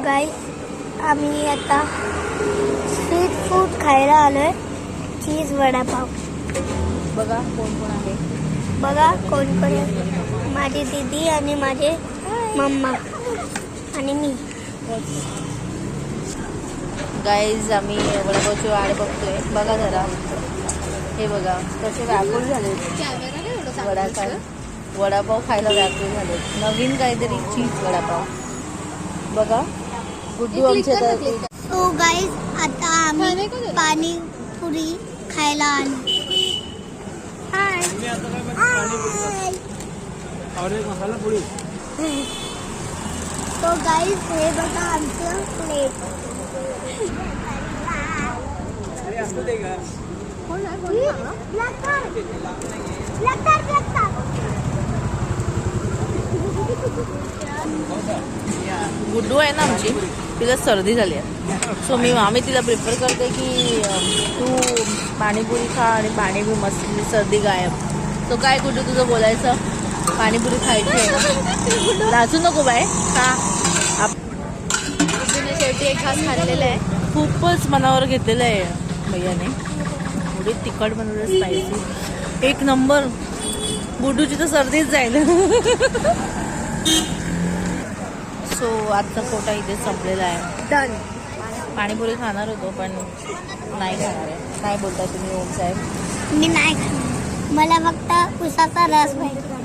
गाईस आम्ही आता street food खायला आलोय. चीज वडापाव. बघा कोण कोण आहे. बघा कोण कोण आहे. माझी दीदी आणि माझे मम्मा आणि मी. गाईज आम्ही वडापावची वाट बघतोय. बघा जरा हे बघा कसे व्याकुळ झाले. वडापाव खायला व्याकुळ झाले. नवीन काहीतरी चीज वडापाव. बघा गुड्डू आमच्या सो गाईज आता आम्ही पाणीपुरी खायला आलो. हाय मसाला पुरी. तो गाईज हे बघा आमचं प्लेट. गुड्डू आहे ना आमची, तिला सर्दी झाली आहे. सो आम्ही तिला प्रिफर करते की तू पाणीपुरी खा आणि पाणीपुरी मस्त सर्दी गायब. तो काय गुड्डू तुझं बोलायचं. पाणीपुरी खायची आहे ना. लाजू नको बाय खा. गुड्डूने शेवटी एक घास खाल्लेला आहे. खूपच मनावर घेतलेलं आहे भैयाने. थोडी तिखट बनवलं स्पायसी. एक नंबर. गुड्डूची तर सर्दीच जाईल. सो आजचा फोटा इथे संपलेला आहे. डन. पाणीपुरी खाणार होतो पण नाही खाणार आहे. काय बोलताय तुम्ही ओम साहेब. मी नाही खाणार. मला फक्त उसाचा रस पाहिजे.